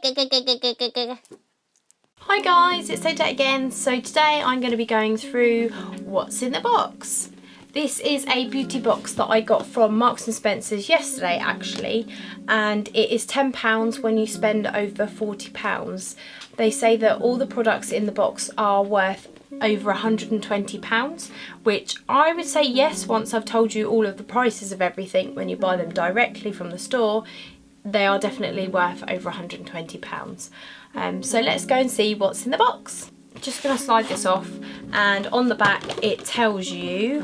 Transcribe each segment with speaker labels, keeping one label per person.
Speaker 1: Hi guys, it's Toilette again. So today I'm going to be going through what's in the box. This is a beauty box that I got from Marks & Spencer's yesterday actually, and it is £10 when you spend over £40. They say that all the products in the box are worth over £120, which I would say yes, once I've told you all of the prices of everything when you buy them directly from the store. They are definitely worth over £120. So let's go and see what's in the box. Just going to slide this off, and on the back it tells you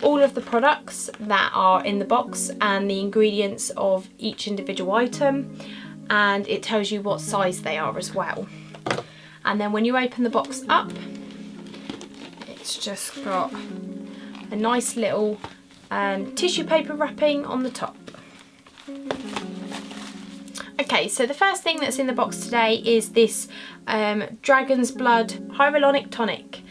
Speaker 1: all of the products that are in the box and the ingredients of each individual item, and it tells you what size they are as well. And then when you open the box up, it's just got a nice little tissue paper wrapping on the top. Okay, so the first thing that's in the box today is this Dragon's Blood Hyaluronic Tonic.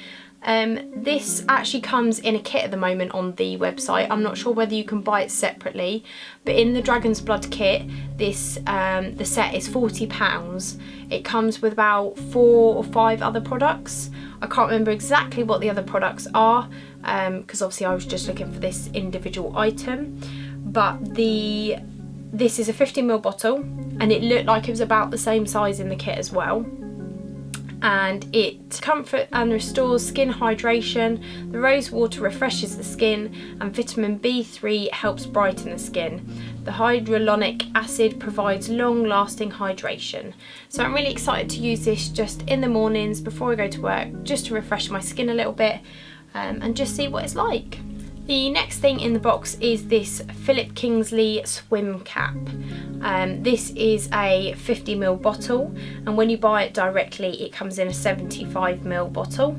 Speaker 1: This actually comes in a kit at the moment on the website. I'm not sure whether you can buy it separately, but in the Dragon's Blood kit, this the set is £40. It comes with about 4 or 5 other products. I can't remember exactly what the other products are, because obviously I was just looking for this individual item. But this is a 50ml bottle, and it looked like it was about the same size in the kit as well. And it comforts and restores skin hydration. The rose water refreshes the skin, and vitamin B3 helps brighten the skin. The hyaluronic acid provides long-lasting hydration. So I'm really excited to use this just in the mornings before I go to work, just to refresh my skin a little bit and just see what it's like. The next thing in the box is this Phillip Kingsley swim cap. This is a 50ml bottle, and when you buy it directly it comes in a 75ml bottle,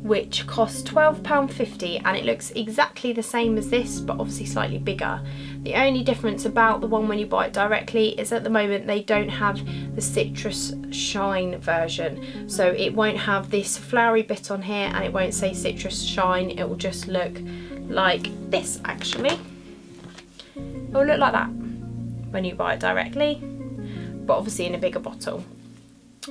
Speaker 1: which costs £12.50, and it looks exactly the same as this but obviously slightly bigger. The only difference about the one when you buy it directly is at the moment they don't have the Citrus Shine version, so it won't have this flowery bit on here and it won't say Citrus Shine. It will just look like this actually. It will look like that when you buy it directly, but obviously in a bigger bottle.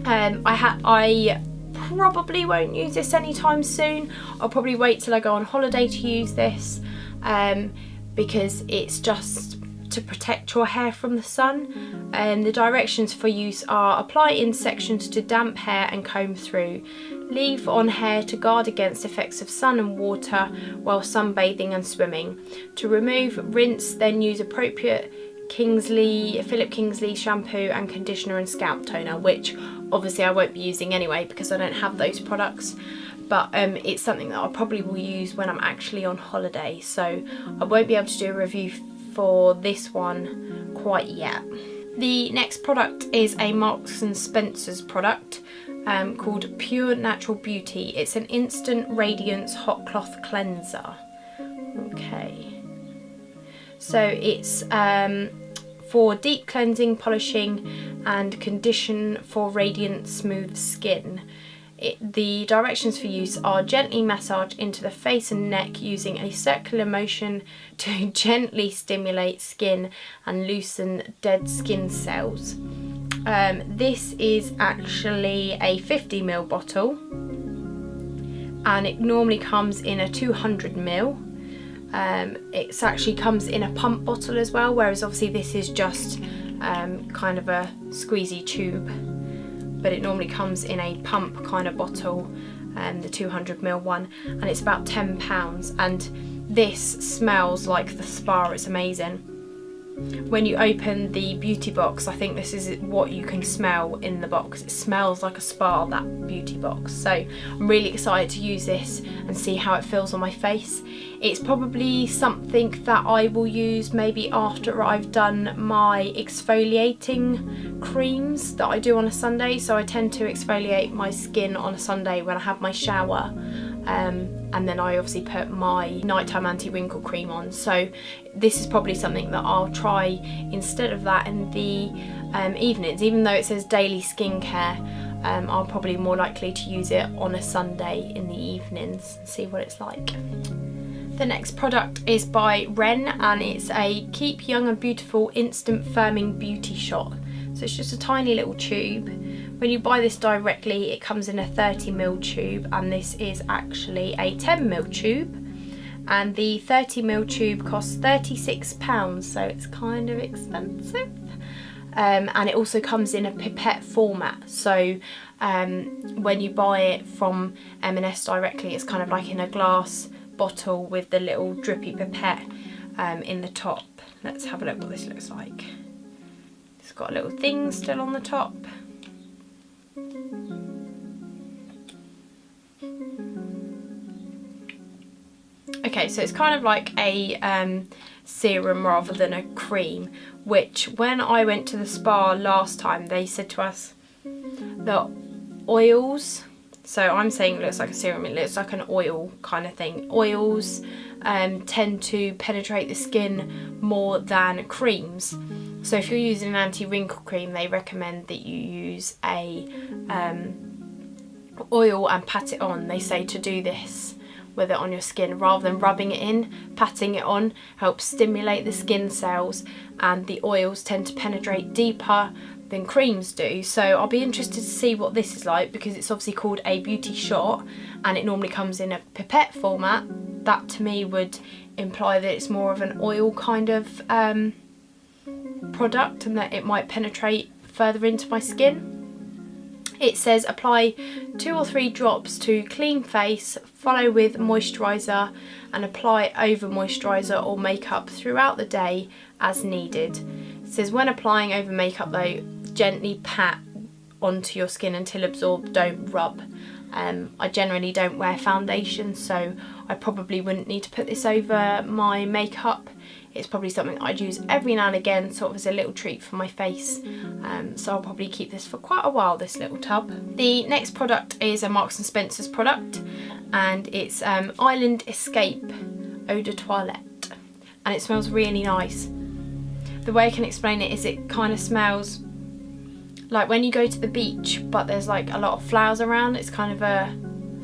Speaker 1: I probably won't use this anytime soon. I'll probably wait till I go on holiday to use this, because it's just to protect your hair from the sun. The directions for use are: apply in sections to damp hair and comb through. Leave on hair to guard against effects of sun and water while sunbathing and swimming. To remove, rinse, then use appropriate Phillip Kingsley shampoo and conditioner and scalp toner, which obviously I won't be using anyway because I don't have those products, but it's something that I probably will use when I'm actually on holiday, so I won't be able to do a review for this one quite yet. The next product is a Marks & Spencer's product called Pure Natural Beauty. It's an instant radiance hot cloth cleanser. Okay, so it's for deep cleansing, polishing and condition for radiant smooth skin. The directions for use are: gently massage into the face and neck using a circular motion to gently stimulate skin and loosen dead skin cells. This is actually a 50ml bottle, and it normally comes in a 200ml. It actually comes in a pump bottle as well, whereas obviously this is just kind of a squeezy tube, but it normally comes in a pump kind of bottle, the 200ml one, and it's about £10. And this smells like the spa. It's amazing. When you open the beauty box, I think this is what you can smell in the box. It smells like a spa, that beauty box. So I'm really excited to use this and see how it feels on my face. It's probably something that I will use maybe after I've done my exfoliating creams that I do on a Sunday. So I tend to exfoliate my skin on a Sunday when I have my shower. And then I obviously put my nighttime anti-wrinkle cream on, so this is probably something that I'll try instead of that in the evenings. Even though it says daily skincare, I'll probably more likely to use it on a Sunday in the evenings and see what it's like. The next product is by Wren, and it's a Keep Young and Beautiful Instant Firming Beauty Shot. So it's just a tiny little tube. When you buy this directly, it comes in a 30ml tube, and this is actually a 10ml tube. And the 30ml tube costs £36, so it's kind of expensive. And it also comes in a pipette format, so when you buy it from M&S directly, it's kind of like in a glass bottle with the little drippy pipette in the top. Let's have a look what this looks like. It's got a little thing still on the top. Okay, so it's kind of like a serum rather than a cream, which when I went to the spa last time, they said to us that oils, so I'm saying it looks like a serum, it looks like an oil kind of thing. Oils tend to penetrate the skin more than creams. So if you're using an anti-wrinkle cream, they recommend that you use a oil and pat it on. They say to do this with it on your skin rather than rubbing it in. Patting it on helps stimulate the skin cells, and the oils tend to penetrate deeper than creams do. So I'll be interested to see what this is like, because it's obviously called a beauty shot and it normally comes in a pipette format. That to me would imply that it's more of an oil kind of product, and that it might penetrate further into my skin. It says apply 2 or 3 drops to clean face, follow with moisturiser, and apply over moisturiser or makeup throughout the day as needed. It says when applying over makeup though, gently pat onto your skin until absorbed, don't rub. I generally don't wear foundation, so I probably wouldn't need to put this over my makeup. It's probably something I'd use every now and again, sort of as a little treat for my face. So I'll probably keep this for quite a while, this little tub. The next product is a Marks & Spencer's product, and it's Island Escape Eau de Toilette, and it smells really nice. The way I can explain it is it kind of smells like when you go to the beach but there's like a lot of flowers around. It's kind of a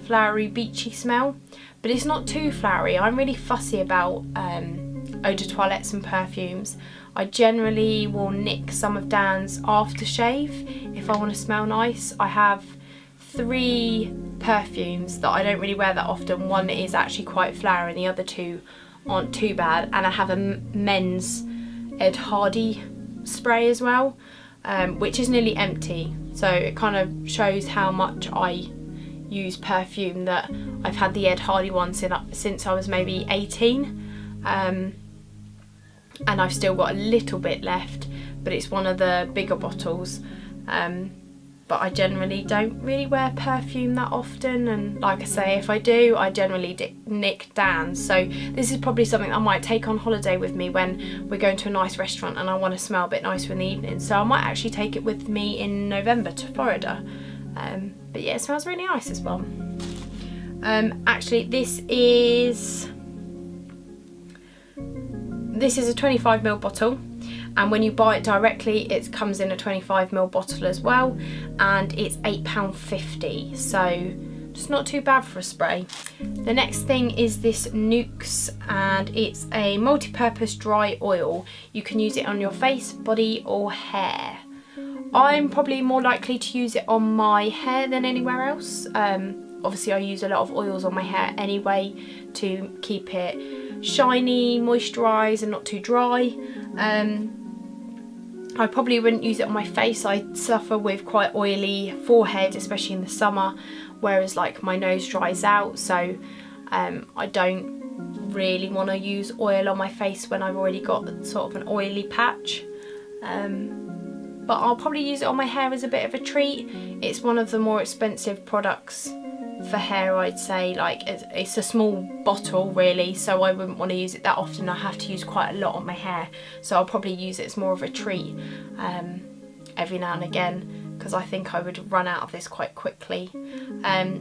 Speaker 1: flowery, beachy smell, but it's not too flowery. I'm really fussy about eau de toilettes and perfumes. I generally will nick some of Dan's aftershave if I want to smell nice. I have 3 perfumes that I don't really wear that often. One is actually quite flowery and the other 2 aren't too bad, and I have a men's Ed Hardy spray as well, which is nearly empty, so it kind of shows how much I use perfume, that I've had the Ed Hardy one since I was maybe 18, and I've still got a little bit left, but it's one of the bigger bottles. But I generally don't really wear perfume that often, and like I say, if I do, I generally nick Dan's. So this is probably something I might take on holiday with me when we're going to a nice restaurant and I want to smell a bit nicer in the evening. So I might actually take it with me in November to Florida. But yeah, it smells really nice as well. Actually, this is a 25ml bottle, and when you buy it directly it comes in a 25ml bottle as well, and it's £8.50, so it's not too bad for a spray. The next thing is this Nuxe, and it's a multi-purpose dry oil. You can use it on your face, body or hair. I'm probably more likely to use it on my hair than anywhere else. Obviously I use a lot of oils on my hair anyway to keep it shiny, moisturised and not too dry. I probably wouldn't use it on my face. I suffer with quite oily forehead, especially in the summer, whereas like my nose dries out, so I don't really want to use oil on my face when I've already got sort of an oily patch. But I'll probably use it on my hair as a bit of a treat. It's one of the more expensive products for hair, I'd say. Like it's a small bottle really, so I wouldn't want to use it that often. I have to use quite a lot on my hair, so I'll probably use it as more of a treat every now and again, because I think I would run out of this quite quickly.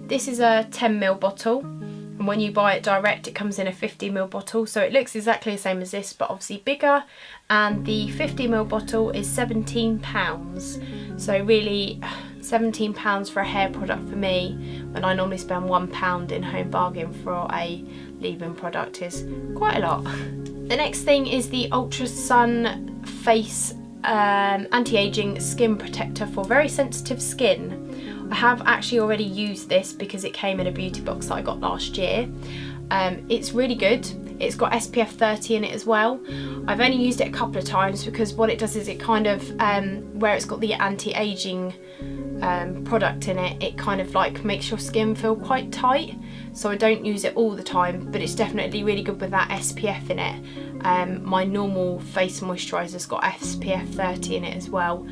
Speaker 1: This is a 10ml bottle, and when you buy it direct it comes in a 50ml bottle, so it looks exactly the same as this but obviously bigger, and the 50ml bottle is £17. So really £17 for a hair product for me, when I normally spend £1 in Home Bargain for a leave-in product, is quite a lot. The next thing is the Ultrasun face anti-aging skin protector for very sensitive skin. I have actually already used this because it came in a beauty box that I got last year. It's really good. It's got SPF 30 in it as well. I've only used it a couple of times because what it does is it kind of, where it's got the anti-aging product in it, it kind of like makes your skin feel quite tight. So I don't use it all the time, but it's definitely really good with that SPF in it. My normal face moisturizer's got SPF 30 in it as well.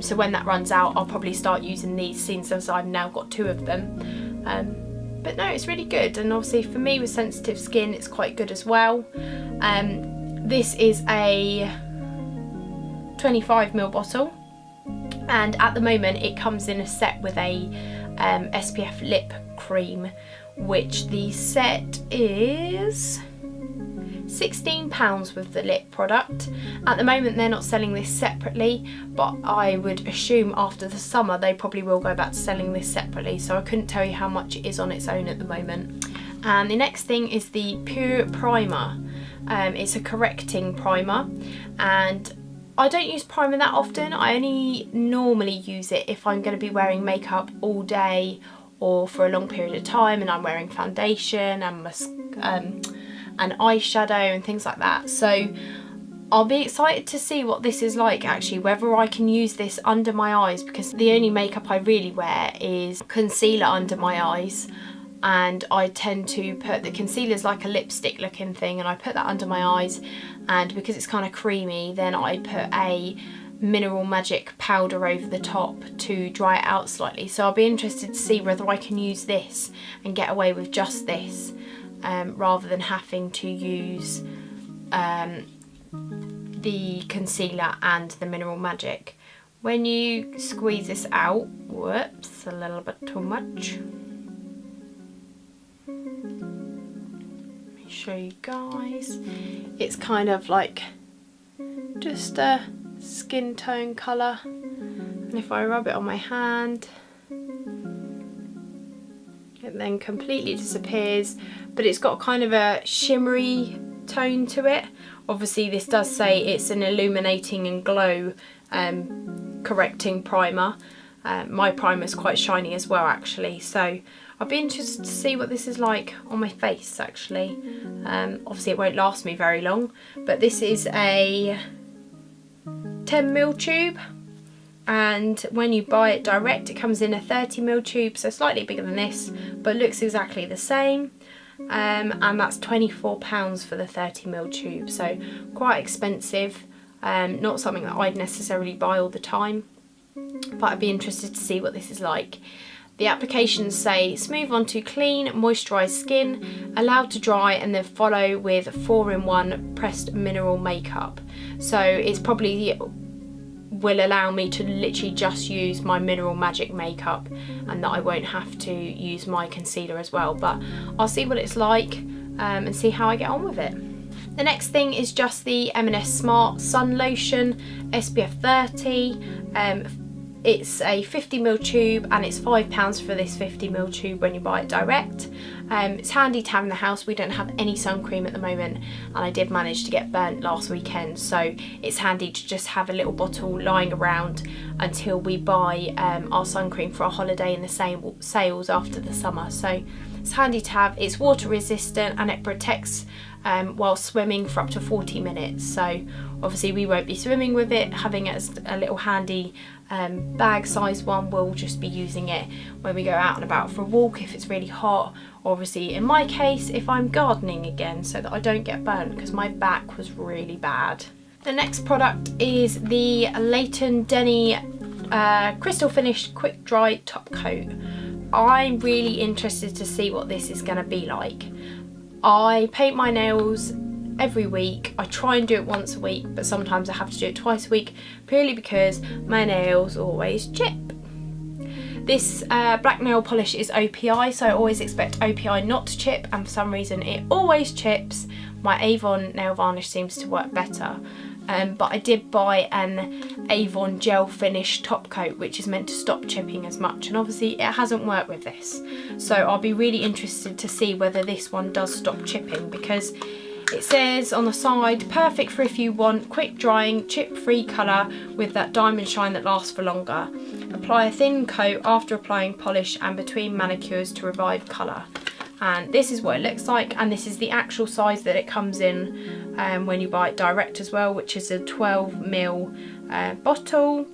Speaker 1: So when that runs out, I'll probably start using these since I've now got 2 of them. But no, it's really good, and obviously for me with sensitive skin it's quite good as well. This is a 25ml bottle, and at the moment it comes in a set with a SPF lip cream, which the set is £16 with the lip product. At the moment they're not selling this separately, but I would assume after the summer they probably will go back to selling this separately, so I couldn't tell you how much it is on its own at the moment. And the next thing is the Pure Primer. It's a correcting primer, and I don't use primer that often. I only normally use it if I'm going to be wearing makeup all day or for a long period of time and I'm wearing foundation and eyeshadow and things like that. So I'll be excited to see what this is like actually, whether I can use this under my eyes, because the only makeup I really wear is concealer under my eyes, and I tend to put the concealer's like a lipstick looking thing, and I put that under my eyes, and because it's kind of creamy then I put a Mineral Magic powder over the top to dry it out slightly. So I'll be interested to see whether I can use this and get away with just this, rather than having to use the concealer and the Mineral Magic. When you squeeze this out, whoops, a little bit too much. Let me show you guys. It's kind of like just a skin tone colour, and if I rub it on my hand it then completely disappears, but it's got kind of a shimmery tone to it. Obviously this does say it's an illuminating and glow correcting primer. My primer is quite shiny as well actually, so I'll be interested to see what this is like on my face actually. Obviously it won't last me very long, but this is a 10ml tube, and when you buy it direct it comes in a 30ml tube, so slightly bigger than this but looks exactly the same. And that's £24 for the 30ml tube, so quite expensive. Not something that I'd necessarily buy all the time, but I'd be interested to see what this is like. The applications say smooth onto clean, moisturised skin, allowed to dry, and then follow with 4-in-1 pressed mineral makeup. So it's probably will allow me to literally just use my Mineral Magic makeup, and that I won't have to use my concealer as well, but I'll see what it's like and see how I get on with it. The next thing is just the M&S Smart Sun Lotion SPF 30. It's a 50ml tube and it's £5 for this 50ml tube when you buy it direct. It's handy to have in the house. We don't have any sun cream at the moment, and I did manage to get burnt last weekend, so it's handy to just have a little bottle lying around until we buy our sun cream for our holiday in the sales after the summer. So it's handy to have. It's water resistant and it protects while swimming for up to 40 minutes. So obviously we won't be swimming with it, having it as a little handy bag size one. We'll just be using it when we go out and about for a walk if it's really hot, obviously in my case if I'm gardening again, so that I don't get burnt because my back was really bad. The next product is the Leighton Denny Crystal Finish Quick Dry Top Coat. I'm really interested to see what this is going to be like. I paint my nails every week. I try and do it once a week, but sometimes I have to do it twice a week, purely because my nails always chip. This black nail polish is OPI, so I always expect OPI not to chip, and for some reason it always chips. My Avon nail varnish seems to work better, but I did buy an Avon gel finish top coat which is meant to stop chipping as much, and obviously it hasn't worked with this, so I'll be really interested to see whether this one does stop chipping, because It says on the side, perfect for if you want quick drying, chip free colour with that diamond shine that lasts for longer. Apply a thin coat after applying polish and between manicures to revive colour. And this is what it looks like, and this is the actual size that it comes in when you buy it direct as well, which is a 12ml bottle.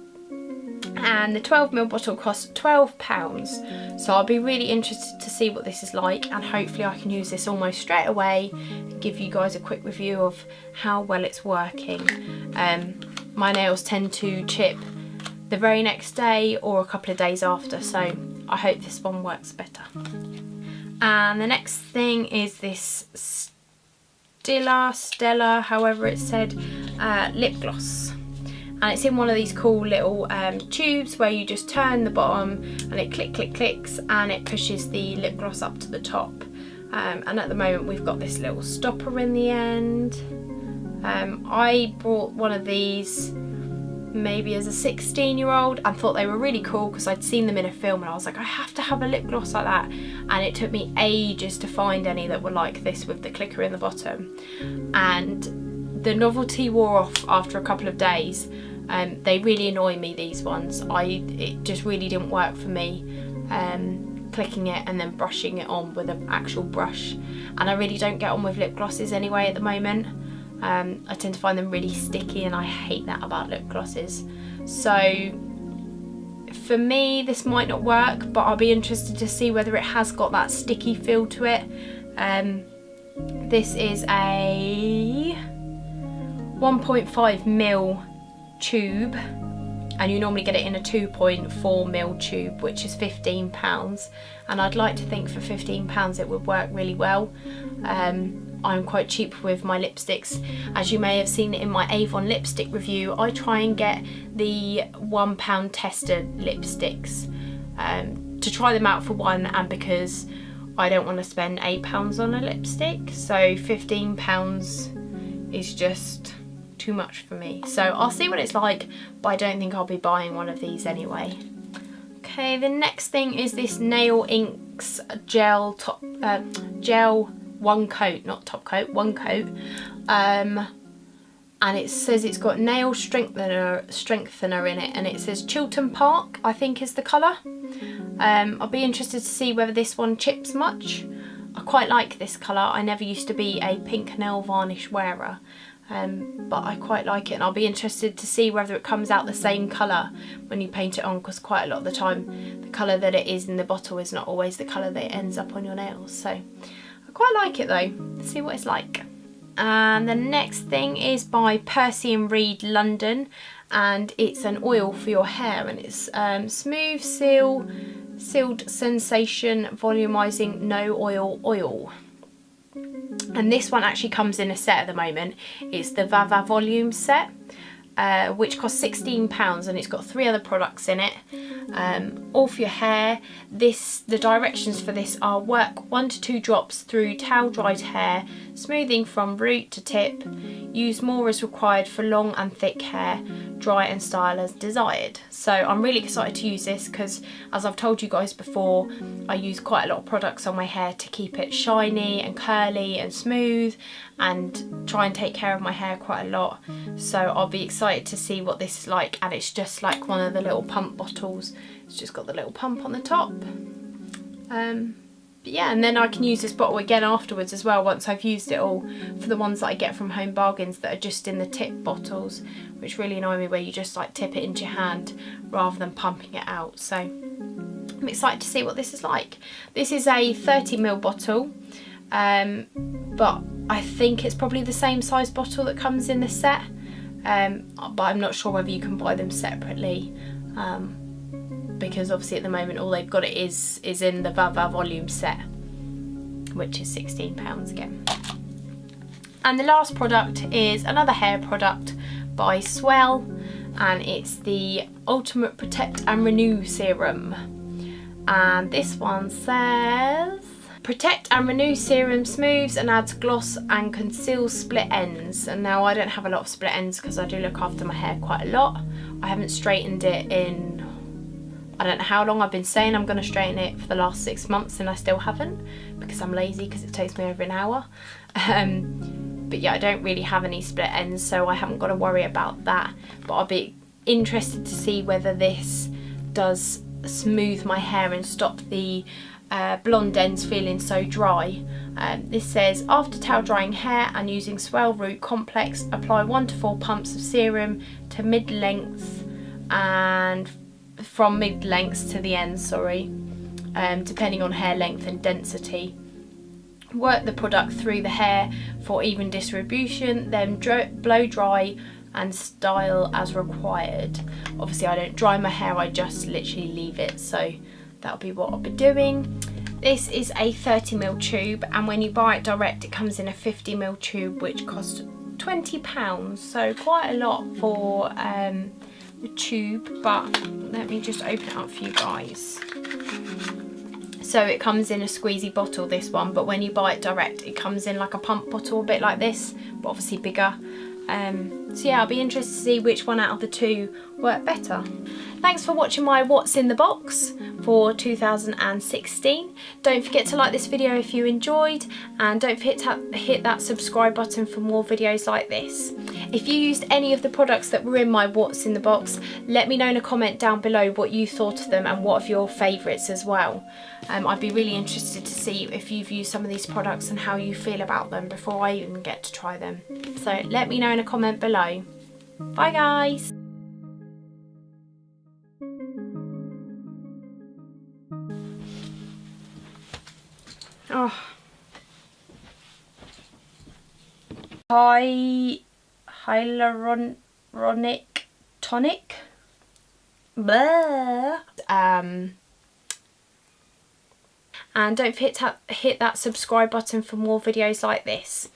Speaker 1: And the 12ml bottle costs £12, so I'll be really interested to see what this is like, and hopefully I can use this almost straight away and give you guys a quick review of how well it's working. My nails tend to chip the very next day or a couple of days after, so I hope this one works better. And the next thing is this Stila, however it's said, lip gloss. And it's in one of these cool little tubes where you just turn the bottom and it clicks and it pushes the lip gloss up to the top. And at the moment we've got this little stopper in the end. I bought one of these maybe as a 16-year-old and thought they were really cool because I'd seen them in a film and I was like, I have to have a lip gloss like that. And it took me ages to find any that were like this with the clicker in the bottom. And the novelty wore off after a couple of days. They really annoy me, these ones. It just really didn't work for me, clicking it and then brushing it on with an actual brush. And I really don't get on with lip glosses anyway at the moment. I tend to find them really sticky and I hate that about lip glosses. So for me this might not work, but I'll be interested to see whether it has got that sticky feel to it. This is a 1.5ml tube and you normally get it in a 2.4ml tube, which is £15, and I'd like to think for £15 it would work really well. I'm quite cheap with my lipsticks. As you may have seen in my Avon lipstick review, I try and get the £1 tested lipsticks to try them out for one, and because I don't want to spend £8 on a lipstick, so £15 is just too much for me. So I'll see what it's like, but I don't think I'll be buying one of these anyway. Okay, the next thing is this Nail Inks gel one coat, not top coat, one coat. And it says it's got nail strengthener in it, and it says Chiltern Park, I think is the colour. I'll be interested to see whether this one chips much. I quite like this colour. I never used to be a pink nail varnish wearer, but I quite like it, and I'll be interested to see whether it comes out the same colour when you paint it on, because quite a lot of the time the colour that it is in the bottle is not always the colour that it ends up on your nails. So I quite like it though. Let's see what it's like. And the next thing is by Percy & Reed London, and it's an oil for your hair, and it's Smooth Sealed Sensation Volumizing No Oil Oil. And this one actually comes in a set at the moment. It's the Vava Volume set, which costs £16, and it's got 3 other products in it, all for your hair. The directions for this are: work 1 to 2 drops through towel dried hair, smoothing from root to tip. Use more as required for long and thick hair. Dry and style as desired. So I'm really excited to use this because, as I've told you guys before, I use quite a lot of products on my hair to keep it shiny and curly and smooth, and try and take care of my hair quite a lot. So I'll be excited to see what this is like, and it's just like one of the little pump bottles. It's just got the little pump on the top. But yeah, and then I can use this bottle again afterwards as well once I've used it all, for the ones that I get from Home Bargains that are just in the tip bottles, which really annoy me, where you just like tip it into your hand rather than pumping it out. So I'm excited to see what this is like. This is a 30ml bottle, but I think it's probably the same size bottle that comes in the set, but I'm not sure whether you can buy them separately, because obviously at the moment all they've got it is in the Vava Volume set, which is £16 again. And the last product is another hair product by Swell, and it's the Ultimate Protect and Renew Serum. And this one says, Protect and Renew Serum smooths and adds gloss and conceals split ends. And now I don't have a lot of split ends because I do look after my hair quite a lot. I haven't straightened it in, I don't know how long. I've been saying I'm going to straighten it for the last 6 months and I still haven't, because I'm lazy, because it takes me over an hour. But yeah, I don't really have any split ends, so I haven't got to worry about that. But I'll be interested to see whether this does smooth my hair and stop the blonde ends feeling so dry. This says, after towel drying hair and using Swell Root Complex, apply 1 to 4 pumps of serum to mid-length and from mid-lengths to the ends, sorry, depending on hair length and density. Work the product through the hair for even distribution, then blow dry and style as required. Obviously I don't dry my hair, I just literally leave it, so that'll be what I'll be doing. This is a 30ml tube, and when you buy it direct it comes in a 50ml tube, which costs £20, so quite a lot for the tube. But let me just open it up for you guys. So it comes in a squeezy bottle, this one, but when you buy it direct it comes in like a pump bottle, a bit like this, but obviously bigger. So yeah, I'll be interested to see which one out of the two work better. Thanks for watching my What's in the Box for 2016. Don't forget to like this video if you enjoyed, and don't forget to hit that subscribe button for more videos like this. If you used any of the products that were in my What's in the Box, let me know in a comment down below what you thought of them and what of your favourites as well. I'd be really interested to see if you've used some of these products and how you feel about them before I even get to try them. So let me know in a comment below. Bye guys! Oh. Hyaluronic tonic. Blah. And don't forget to hit that subscribe button for more videos like this.